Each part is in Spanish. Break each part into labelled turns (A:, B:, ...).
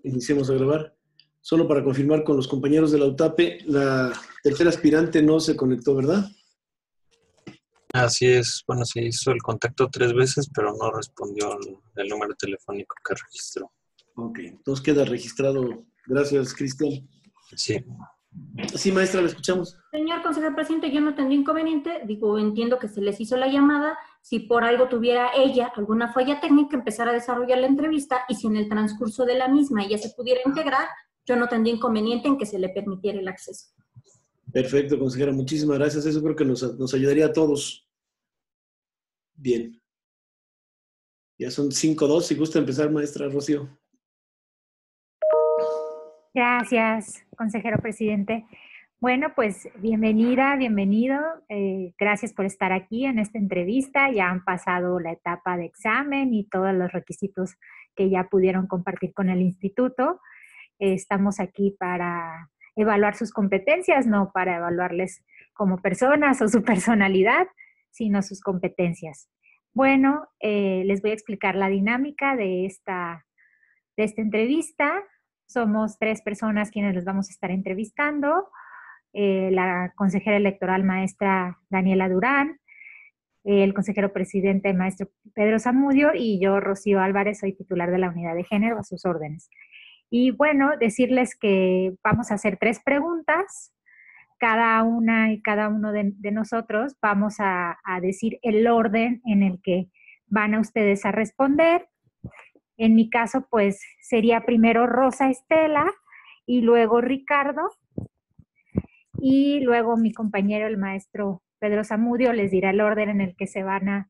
A: Iniciemos a grabar. Solo para confirmar con los compañeros de la UTAPE, la tercera aspirante no se conectó, ¿verdad?
B: Así es. Bueno, se hizo el contacto 3 veces, pero no respondió el número telefónico que registró.
A: Ok, entonces queda registrado. Gracias, Cristian.
B: Sí.
A: Sí, maestra, la escuchamos.
C: Señor consejero presidente, yo no tendría inconveniente, entiendo que se les hizo la llamada, si por algo tuviera ella alguna falla técnica, empezar a desarrollar la entrevista, y si en el transcurso de la misma ella se pudiera integrar, yo no tendría inconveniente en que se le permitiera el acceso.
A: Perfecto, consejera, muchísimas gracias. Eso creo que nos ayudaría a todos. Bien. Ya son 5:02, si gusta empezar, maestra Rocío.
D: Gracias, consejero presidente. Bueno, pues bienvenida, bienvenido. Gracias por estar aquí en esta entrevista. Ya han pasado la etapa de examen y todos los requisitos que ya pudieron compartir con el instituto. Estamos aquí para evaluar sus competencias, no para evaluarles como personas o su personalidad, sino sus competencias. Bueno, les voy a explicar la dinámica de esta entrevista. Somos 3 personas quienes les vamos a estar entrevistando. La consejera electoral maestra Daniela Durán, el consejero presidente maestro Pedro Zamudio y yo, Rocío Álvarez, soy titular de la unidad de género, a sus órdenes. Y bueno, decirles que vamos a hacer 3 preguntas. Cada una y cada uno de nosotros vamos a decir el orden en el que van a ustedes a responder. En mi caso, pues, sería primero Rosa Estela y luego Ricardo. Y luego mi compañero, el maestro Pedro Zamudio, les dirá el orden en el que se van a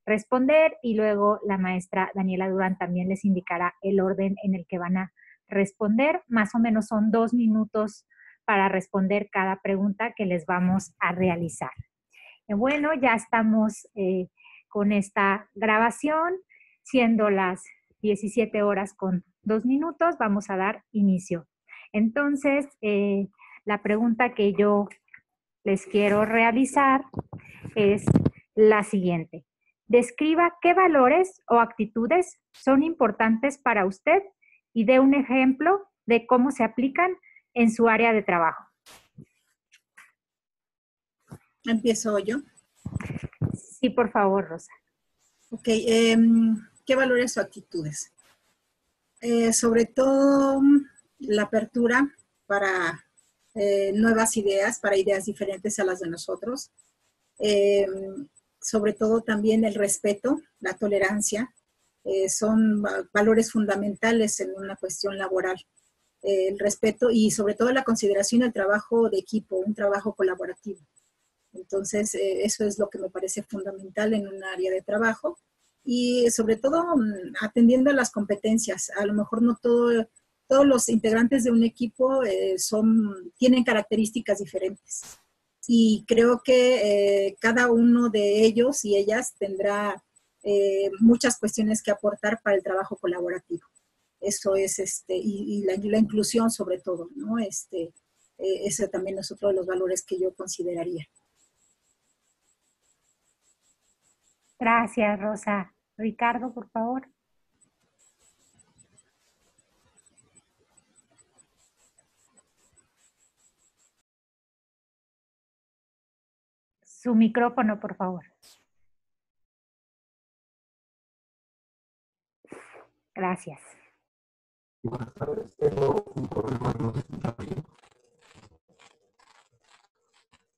D: responder. Y luego la maestra Daniela Durán también les indicará el orden en el que van a responder. Más o menos son 2 minutos para responder cada pregunta que les vamos a realizar. Bueno, ya estamos con esta grabación, siendo las 17 horas con 2 minutos, vamos a dar inicio. Entonces, la pregunta que yo les quiero realizar es la siguiente. Describa qué valores o actitudes son importantes para usted y dé un ejemplo de cómo se aplican en su área de trabajo.
E: ¿Empiezo yo?
D: Sí, por favor, Rosa.
E: Ok, ¿qué valores o actitudes? Sobre todo la apertura para nuevas ideas, para ideas diferentes a las de nosotros. Sobre todo también el respeto, la tolerancia, son valores fundamentales en una cuestión laboral. El respeto y sobre todo la consideración del trabajo de equipo, un trabajo colaborativo. Entonces, eso es lo que me parece fundamental en un área de trabajo y sobre todo atendiendo a las competencias. A lo mejor no todos los integrantes de un equipo tienen características diferentes y creo que cada uno de ellos y ellas tendrá muchas cuestiones que aportar para el trabajo colaborativo. Eso es, y la inclusión sobre todo, ¿no? Ese también es otro de los valores que yo consideraría.
D: Gracias, Rosa. Ricardo, por favor. Su micrófono, por favor. Gracias.
F: Buenas tardes, tengo un problema, no se escucha bien.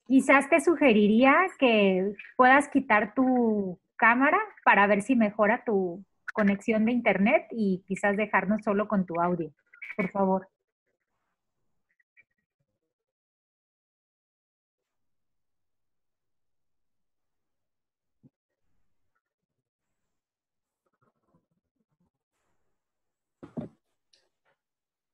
D: Quizás te sugeriría que puedas quitar tu cámara para ver si mejora tu conexión de internet y quizás dejarnos solo con tu audio, por favor.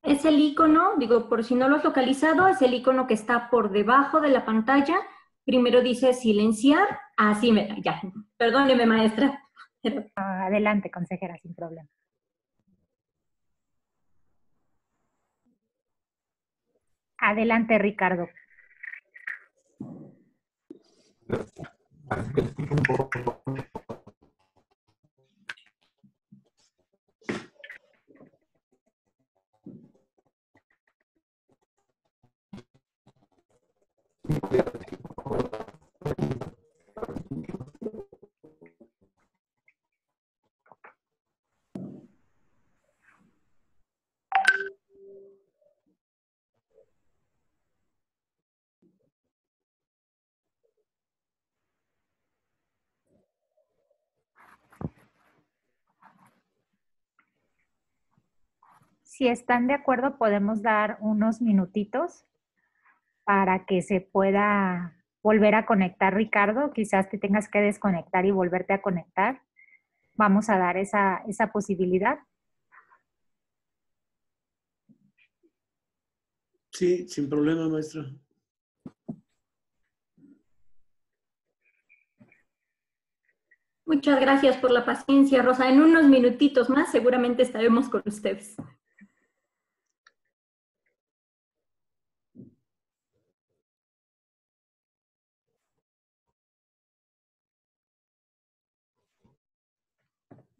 C: Es el icono, por si no lo has localizado, es el icono que está por debajo de la pantalla. Primero dice silenciar. Así ya. Perdóneme, maestra.
D: Adelante, consejera, sin problema. Adelante, Ricardo.
F: Parece que escucho un poco.
D: si están de acuerdo, podemos dar unos minutitos para que se pueda volver a conectar, Ricardo. Quizás te tengas que desconectar y volverte a conectar. Vamos a dar esa posibilidad.
A: Sí, sin problema, maestra.
C: Muchas gracias por la paciencia, Rosa. En unos minutitos más seguramente estaremos con ustedes.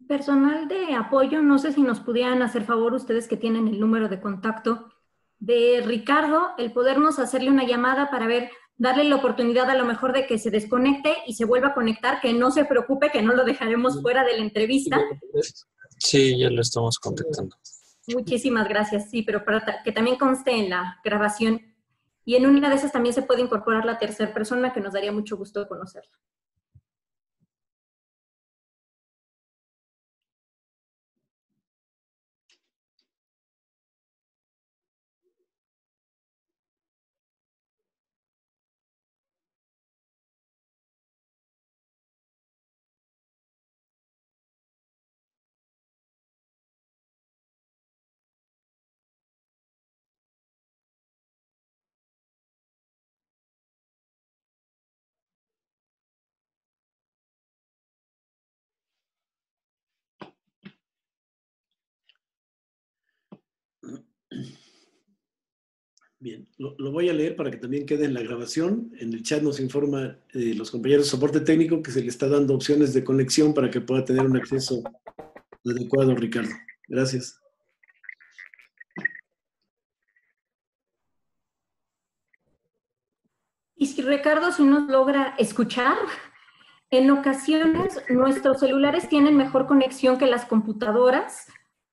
C: Personal de apoyo, no sé si nos pudieran hacer favor ustedes que tienen el número de contacto de Ricardo, el podernos hacerle una llamada para ver, darle la oportunidad a lo mejor de que se desconecte y se vuelva a conectar, que no se preocupe, que no lo dejaremos fuera de la entrevista.
B: Sí, ya lo estamos contactando.
C: Muchísimas gracias, sí, pero para que también conste en la grabación. Y en una de esas también se puede incorporar la tercera persona, que nos daría mucho gusto conocerla.
A: Bien, lo voy a leer para que también quede en la grabación. En el chat nos informa los compañeros de soporte técnico que se le está dando opciones de conexión para que pueda tener un acceso adecuado, Ricardo. Gracias.
C: Y si Ricardo, si nos logra escuchar, en ocasiones nuestros celulares tienen mejor conexión que las computadoras.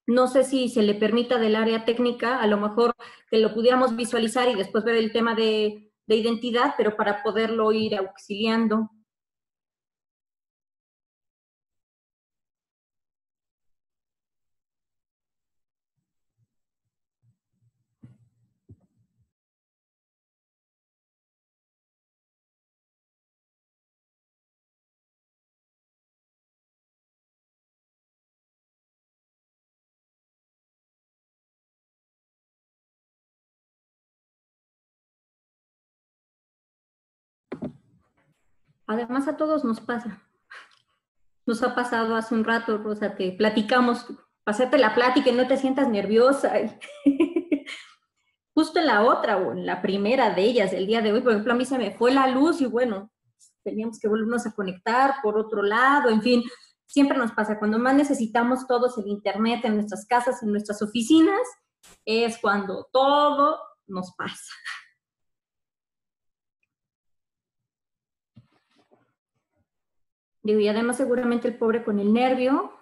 C: No sé si se le permita del área técnica, a lo mejor que lo pudiéramos visualizar y después ver el tema de identidad, pero para poderlo ir auxiliando. Además, a todos nos pasa. Nos ha pasado hace un rato, Rosa, te platicamos, pasarte la plática y no te sientas nerviosa. Justo en la otra, o en la primera de ellas, el día de hoy, por ejemplo, a mí se me fue la luz y bueno, teníamos que volvernos a conectar por otro lado, en fin, siempre nos pasa. Cuando más necesitamos todos el internet en nuestras casas, en nuestras oficinas, es cuando todo nos pasa. Digo, y además seguramente el pobre con el nervio.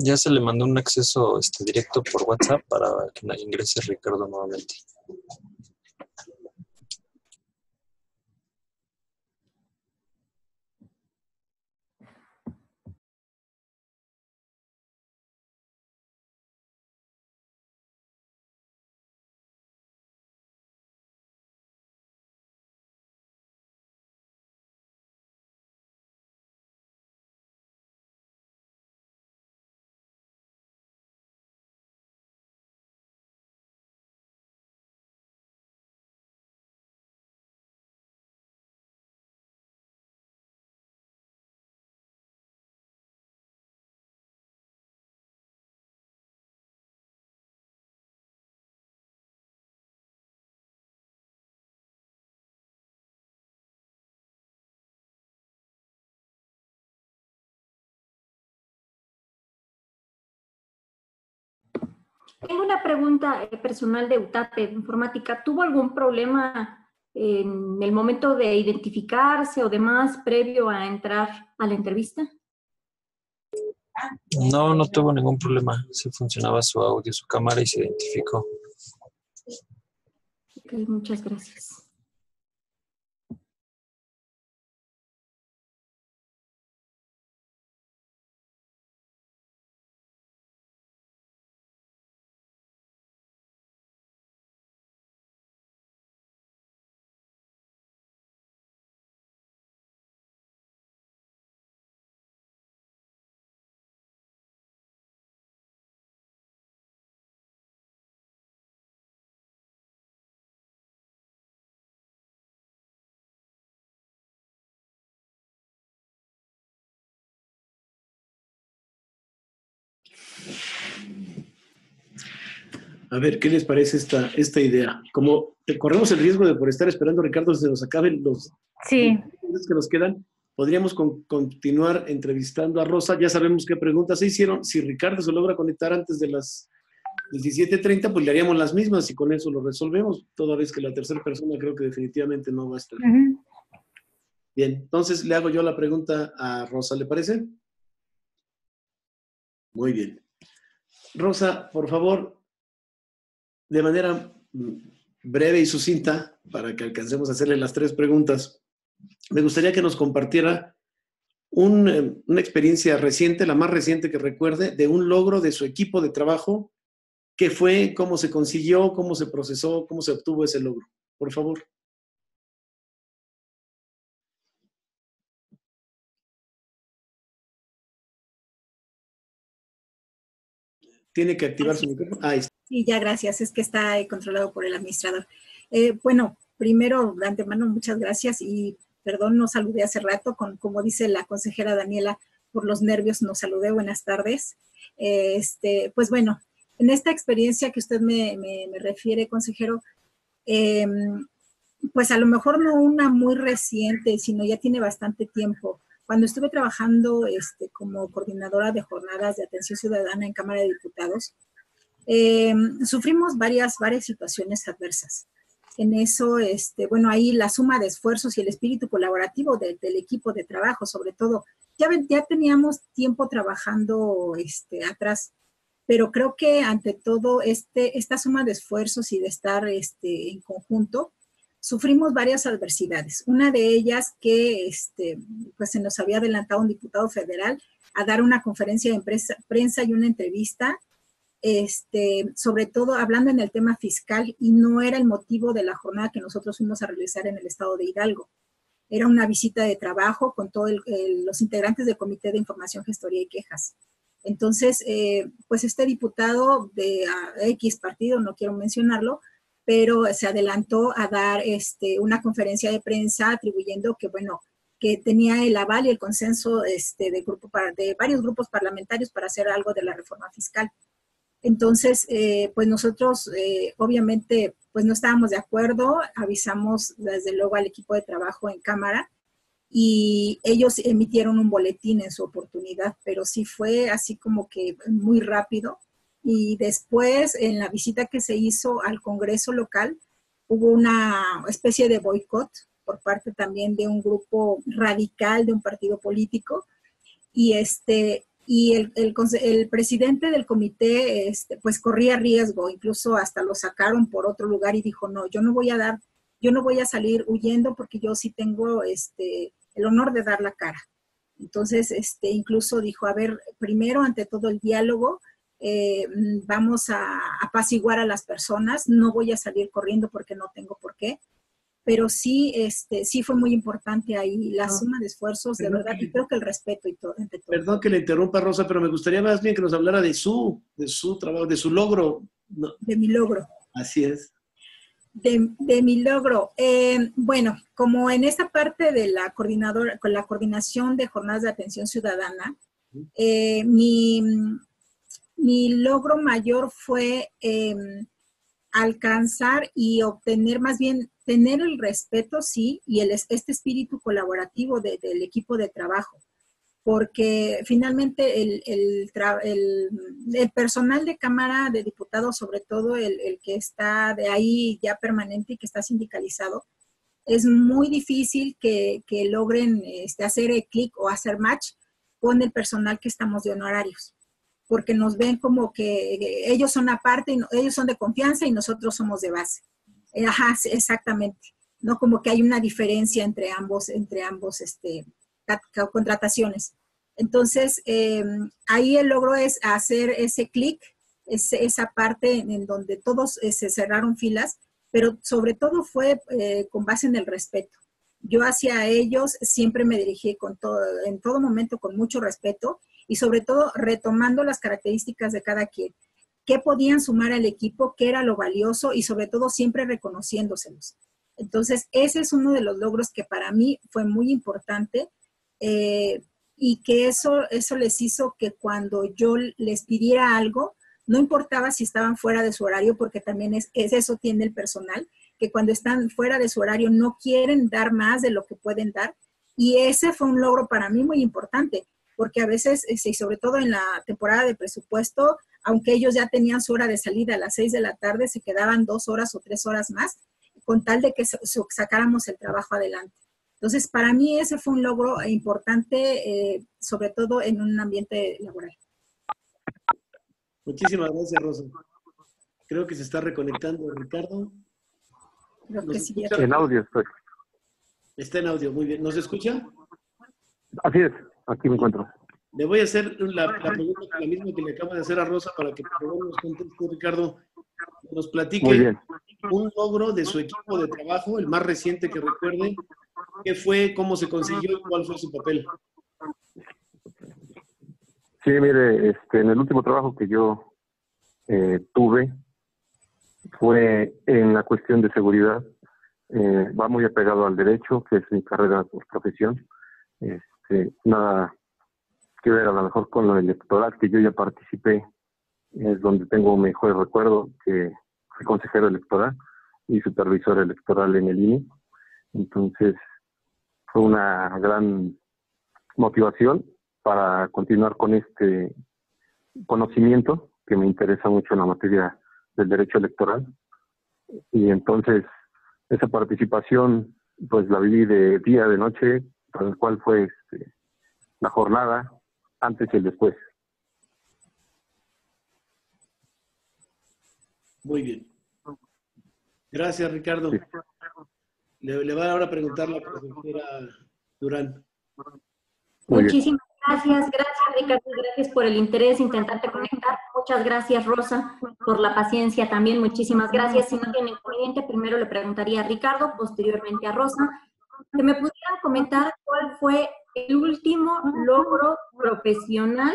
B: Ya se le mandó un acceso directo por WhatsApp para que ingrese Ricardo nuevamente.
C: Tengo una pregunta personal de UTAP de informática. ¿Tuvo algún problema en el momento de identificarse o demás previo a entrar a la entrevista?
B: No, no tuvo ningún problema. Sí funcionaba su audio, su cámara y se identificó.
C: Ok, muchas gracias.
A: A ver, ¿qué les parece esta idea? Como corremos el riesgo de por estar esperando, Ricardo, se nos acaben los minutos que nos quedan, podríamos continuar entrevistando a Rosa. Ya sabemos qué preguntas se hicieron. Si Ricardo se logra conectar antes de las 17:30, pues le haríamos las mismas y con eso lo resolvemos, toda vez que la tercera persona creo que definitivamente no va a estar. Bien, entonces le hago yo la pregunta a Rosa, ¿le parece? Muy bien. Rosa, por favor, de manera breve y sucinta, para que alcancemos a hacerle las 3 preguntas, me gustaría que nos compartiera una experiencia reciente, la más reciente que recuerde, de un logro de su equipo de trabajo. ¿Qué fue? ¿Cómo se consiguió? ¿Cómo se procesó? ¿Cómo se obtuvo ese logro? Por favor. Tiene que activar su micrófono. Ahí está.
E: Sí, ya, gracias. Es que está controlado por el administrador. Bueno, primero, de antemano, muchas gracias y perdón, no saludé hace rato, como dice la consejera Daniela, por los nervios no saludé. Buenas tardes. Pues bueno, en esta experiencia que usted me refiere, consejero, pues a lo mejor no una muy reciente, sino ya tiene bastante tiempo. Cuando estuve trabajando como coordinadora de jornadas de atención ciudadana en Cámara de Diputados, sufrimos varias situaciones adversas. En eso, bueno, ahí la suma de esfuerzos y el espíritu colaborativo del equipo de trabajo, sobre todo, ya teníamos tiempo trabajando atrás, pero creo que ante todo esta suma de esfuerzos y de estar en conjunto, sufrimos varias adversidades. Una de ellas que pues se nos había adelantado un diputado federal a dar una conferencia de prensa y una entrevista, sobre todo hablando en el tema fiscal, y no era el motivo de la jornada que nosotros fuimos a realizar en el estado de Hidalgo. Era una visita de trabajo con todos los integrantes del Comité de Información, Gestoría y Quejas. Entonces, pues este diputado de X partido, no quiero mencionarlo, pero se adelantó a dar una conferencia de prensa atribuyendo que, bueno, que tenía el aval y el consenso de varios grupos parlamentarios para hacer algo de la reforma fiscal. Entonces, pues nosotros obviamente pues no estábamos de acuerdo, avisamos desde luego al equipo de trabajo en Cámara y ellos emitieron un boletín en su oportunidad, pero sí fue así como que muy rápido. Y después, en la visita que se hizo al Congreso local, hubo una especie de boicot por parte también de un grupo radical de un partido político y el presidente del comité pues corría riesgo, incluso hasta lo sacaron por otro lugar y dijo, no, yo no voy a salir huyendo porque yo sí tengo el honor de dar la cara. Entonces, incluso dijo, a ver, primero, ante todo el diálogo, vamos a apaciguar a las personas, no voy a salir corriendo porque no tengo por qué. Pero sí, sí fue muy importante ahí la suma de esfuerzos, de verdad, y creo que el respeto y todo, entre todo.
A: Perdón que le interrumpa, Rosa, pero me gustaría más bien que nos hablara de su trabajo, de su logro. No.
E: De mi logro.
A: Así es.
E: De mi logro. Bueno, como en esta parte de con la coordinación de jornadas de atención ciudadana, mi logro mayor fue alcanzar y obtener, más bien, tener el respeto, sí, y este espíritu colaborativo del equipo de trabajo, porque finalmente el personal de Cámara de Diputados, sobre todo el que está de ahí ya permanente y que está sindicalizado, es muy difícil que logren hacer el clic o hacer match con el personal que estamos de honorarios, porque nos ven como que ellos son aparte, ellos son de confianza y nosotros somos de base. Ajá, exactamente. No como que hay una diferencia entre ambos contrataciones. Entonces, ahí el logro es hacer ese clic, esa parte en donde todos se cerraron filas, pero sobre todo fue con base en el respeto. Yo hacia ellos siempre me dirigí en todo momento con mucho respeto y sobre todo retomando las características de cada quien, qué podían sumar al equipo, qué era lo valioso y sobre todo siempre reconociéndoselos. Entonces, ese es uno de los logros que para mí fue muy importante y que eso les hizo que cuando yo les pidiera algo, no importaba si estaban fuera de su horario, porque también eso tiene el personal, que cuando están fuera de su horario no quieren dar más de lo que pueden dar. Y ese fue un logro para mí muy importante, porque a veces, y sobre todo en la temporada de presupuesto, aunque ellos ya tenían su hora de salida a las 6 de la tarde, se quedaban 2 horas o 3 horas más, con tal de que sacáramos el trabajo adelante. Entonces, para mí ese fue un logro importante, sobre todo en un ambiente laboral.
A: Muchísimas gracias, Rosa. Creo que se está reconectando Ricardo.
E: Creo que sí.
F: En audio estoy.
A: Está en audio, muy bien. ¿Nos escucha?
F: Así es, aquí me encuentro.
A: Le voy a hacer la pregunta, la misma que le acabo de hacer a Rosa, para que por favor nos conteste, Ricardo. Nos platique un logro de su equipo de trabajo, el más reciente que recuerde. ¿Qué fue, cómo se consiguió y cuál fue su papel?
F: Sí, mire, en el último trabajo que yo tuve fue en la cuestión de seguridad. Va muy apegado al derecho, que es mi carrera por profesión. Nada que ver a lo mejor con lo electoral, que yo ya participé, es donde tengo mejor recuerdo, que fui consejero electoral y supervisor electoral en el INE. Entonces, fue una gran motivación para continuar con este conocimiento que me interesa mucho en la materia del derecho electoral. Y entonces, esa participación, pues la viví de día, de noche, para el cual fue la jornada, antes y el después.
A: Muy bien. Gracias, Ricardo. Sí. Le va ahora a preguntar la profesora Durán.
C: Muchísimas gracias, Ricardo, gracias por el interés, intentarte conectar. Muchas gracias, Rosa, por la paciencia también. Muchísimas gracias. Si no tiene inconveniente, primero le preguntaría a Ricardo, posteriormente a Rosa, que me pudieran comentar cuál fue el último logro profesional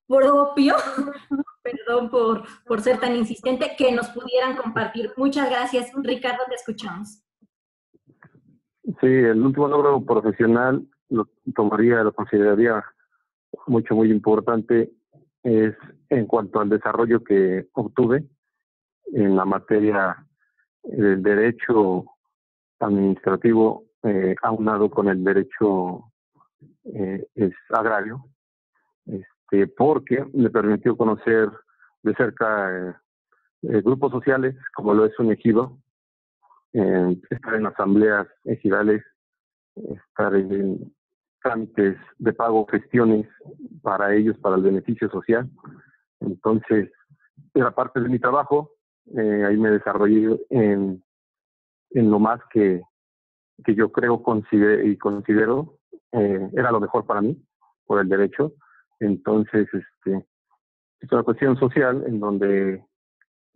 C: propio, perdón por ser tan insistente, que nos pudieran compartir. Muchas gracias, Ricardo, te escuchamos.
F: Sí, el último logro profesional lo consideraría muy importante, es en cuanto al desarrollo que obtuve en la materia del derecho administrativo aunado con el derecho agrario, porque me permitió conocer de cerca grupos sociales, como lo es un ejido, estar en asambleas ejidales, estar en trámites de pago, gestiones para ellos, para el beneficio social. Entonces, era parte de mi trabajo, ahí me desarrollé en lo más que yo creo considero era lo mejor para mí, por el derecho. Entonces, es una cuestión social en donde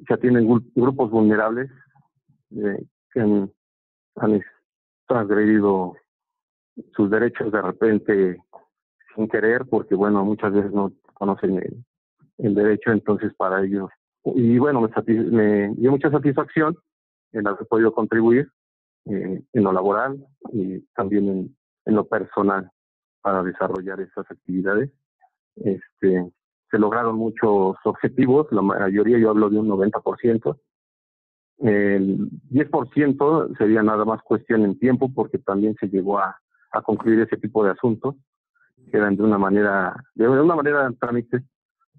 F: se atienden grupos vulnerables que han transgredido sus derechos de repente sin querer, porque bueno, muchas veces no conocen el derecho. Entonces para ellos, y bueno, me dio mucha satisfacción en haber podido contribuir en lo laboral y también en lo personal para desarrollar estas actividades. Se lograron muchos objetivos, la mayoría, yo hablo de un 90%. El 10% sería nada más cuestión en tiempo, porque también se llegó a concluir ese tipo de asuntos, que eran de una manera trámites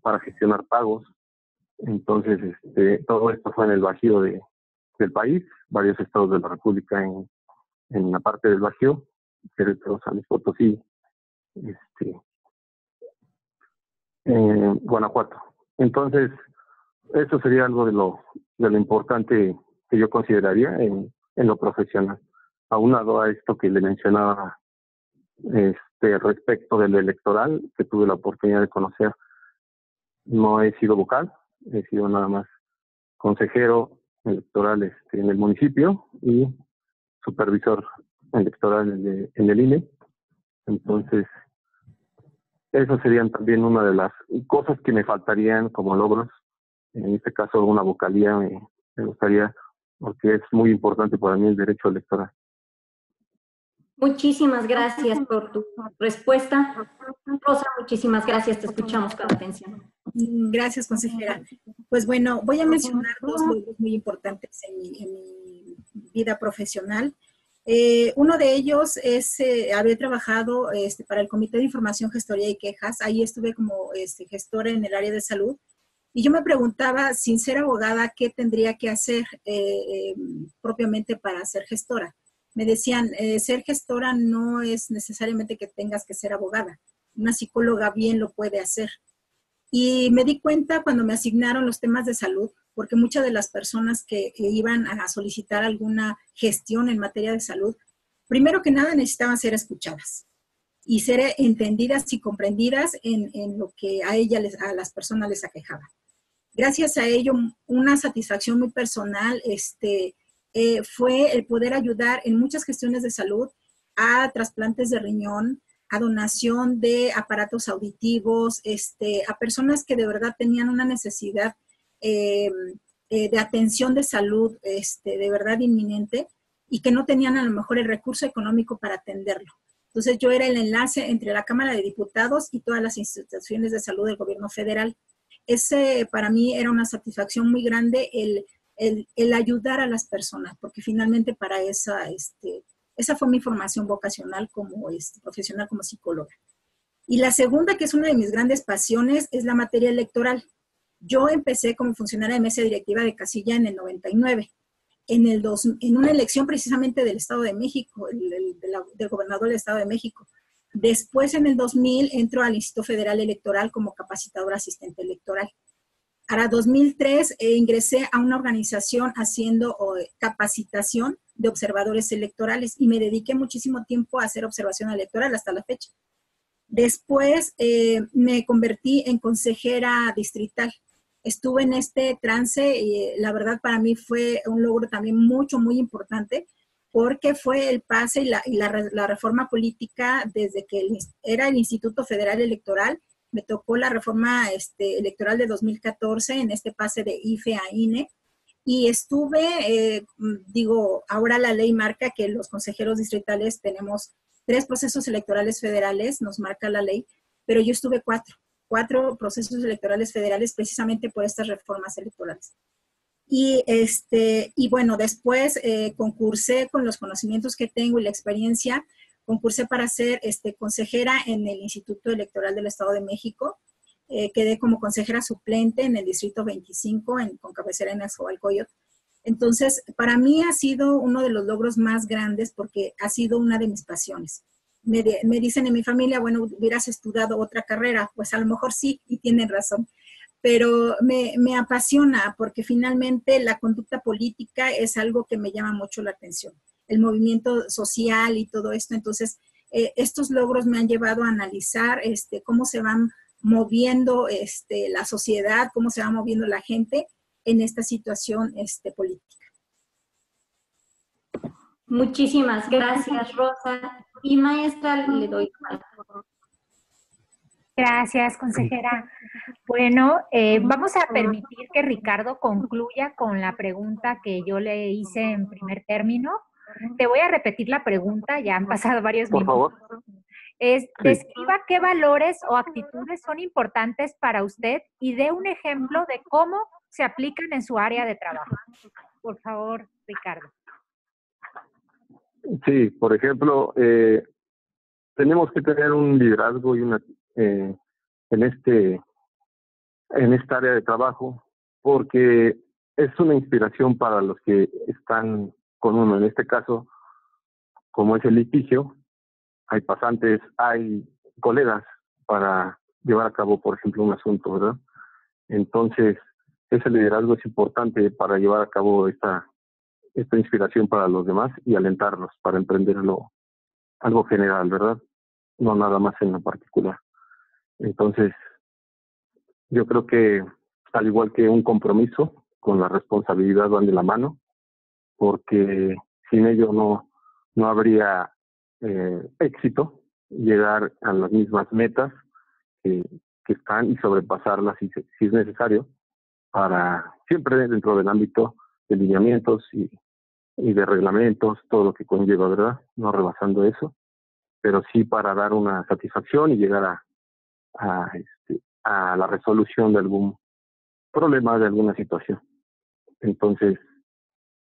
F: para gestionar pagos. Entonces, todo esto fue en el Bajío de del país, varios estados de la República en la parte del Bajío, Querétaro, San Luis Potosí, Guanajuato. Entonces, eso sería algo de lo importante que yo consideraría en lo profesional. Aunado a esto que le mencionaba respecto del electoral, que tuve la oportunidad de conocer, no he sido vocal, he sido nada más consejero electoral en el municipio y supervisor electoral en el INE. Entonces, esas serían también una de las cosas que me faltarían como logros. En este caso, una vocalía me gustaría, porque es muy importante para mí el derecho electoral.
C: Muchísimas gracias por tu respuesta. Rosa, muchísimas gracias, te escuchamos con atención.
E: Gracias, consejera. Pues bueno, voy a mencionar dos logros muy importantes en mi vida profesional. Uno de ellos es, había trabajado para el Comité de Información, Gestoría y Quejas. Ahí estuve como gestora en el área de salud. Y yo me preguntaba, sin ser abogada, ¿qué tendría que hacer propiamente para ser gestora? Me decían, ser gestora no es necesariamente que tengas que ser abogada. Una psicóloga bien lo puede hacer. Y me di cuenta cuando me asignaron los temas de salud, porque muchas de las personas que iban a solicitar alguna gestión en materia de salud, primero que nada necesitaban ser escuchadas y ser entendidas y comprendidas en lo que a las personas les aquejaba. Gracias a ello, una satisfacción muy personal fue el poder ayudar en muchas gestiones de salud a trasplantes de riñón, a donación de aparatos auditivos, a personas que de verdad tenían una necesidad de atención de salud de verdad inminente y que no tenían a lo mejor el recurso económico para atenderlo. Entonces yo era el enlace entre la Cámara de Diputados y todas las instituciones de salud del gobierno federal. Ese para mí era una satisfacción muy grande el ayudar a las personas, porque finalmente para esa fue mi formación vocacional como profesional como psicóloga. Y la segunda, que es una de mis grandes pasiones, es la materia electoral. Yo empecé como funcionaria de mesa directiva de casilla en el 99, en una elección precisamente del Estado de México, del gobernador del Estado de México. Después, en el 2000, entro al Instituto Federal Electoral como capacitadora asistente electoral. Para 2003 ingresé a una organización haciendo capacitación de observadores electorales y me dediqué muchísimo tiempo a hacer observación electoral hasta la fecha. Después me convertí en consejera distrital. Estuve en este trance y la verdad para mí fue un logro también muy importante porque fue el pase y la reforma política desde que era el Instituto Federal Electoral. Me tocó la reforma electoral de 2014 en este pase de IFE a INE y estuve, ahora la ley marca que los consejeros distritales tenemos 3 procesos electorales federales, nos marca la ley, pero yo estuve 4 procesos electorales federales precisamente por estas reformas electorales. Y bueno, después concursé con los conocimientos que tengo y la experiencia, concursé para ser consejera en el Instituto Electoral del Estado de México. Quedé como consejera suplente en el Distrito 25, con cabecera en Nezahualcóyotl. Entonces, para mí ha sido uno de los logros más grandes porque ha sido una de mis pasiones. Me dicen en mi familia, bueno, hubieras estudiado otra carrera. Pues a lo mejor sí, y tienen razón. Pero me apasiona porque finalmente la conducta política es algo que me llama mucho la atención. El movimiento social y todo esto. Entonces, estos logros me han llevado a analizar cómo se van moviendo la sociedad, cómo se va moviendo la gente en esta situación política.
C: Muchísimas gracias, Rosa. Y maestra, le doy la palabra.
D: Gracias, consejera. Bueno, vamos a permitir que Ricardo concluya con la pregunta que yo le hice en primer término. Te voy a repetir la pregunta, ya han pasado varios minutos.
F: Por favor.
D: Describa qué valores o actitudes son importantes para usted y dé un ejemplo de cómo se aplican en su área de trabajo. Por favor, Ricardo.
F: Sí, por ejemplo, tenemos que tener un liderazgo y en esta área de trabajo, porque es una inspiración para los que están con uno. En este caso, como es el litigio, hay pasantes, hay colegas para llevar a cabo, por ejemplo, un asunto, ¿verdad? Entonces, ese liderazgo es importante para llevar a cabo esta inspiración para los demás y alentarlos para emprender algo general, ¿verdad? No nada más en lo particular. Entonces, yo creo que al igual que un compromiso, con la responsabilidad van de la mano, porque sin ello no habría éxito, llegar a las mismas metas que están y sobrepasarlas si es necesario, para siempre dentro del ámbito de lineamientos y de reglamentos, todo lo que conlleva, ¿verdad? No rebasando eso, pero sí para dar una satisfacción y llegar a la resolución de algún problema, de alguna situación. Entonces,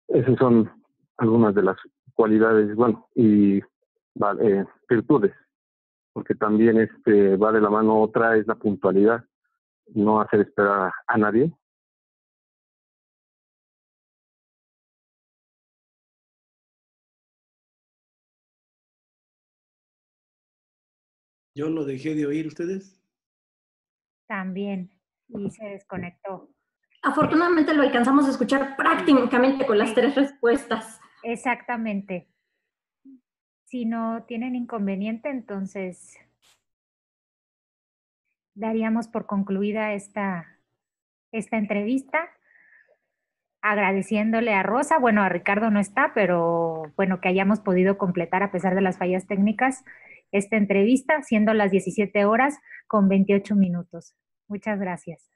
F: esas son algunas de las cualidades, bueno, y virtudes, porque también va de la mano. Otra es la puntualidad, no hacer esperar a nadie.
A: Yo lo dejé de oír, ¿ustedes?
D: También, y se desconectó.
C: Afortunadamente lo alcanzamos a escuchar prácticamente con las 3 respuestas.
D: Exactamente. Si no tienen inconveniente, entonces daríamos por concluida esta entrevista, agradeciéndole a Rosa, bueno, a Ricardo no está, pero bueno, que hayamos podido completar a pesar de las fallas técnicas esta entrevista, siendo las 17 horas con 28 minutos. Muchas gracias.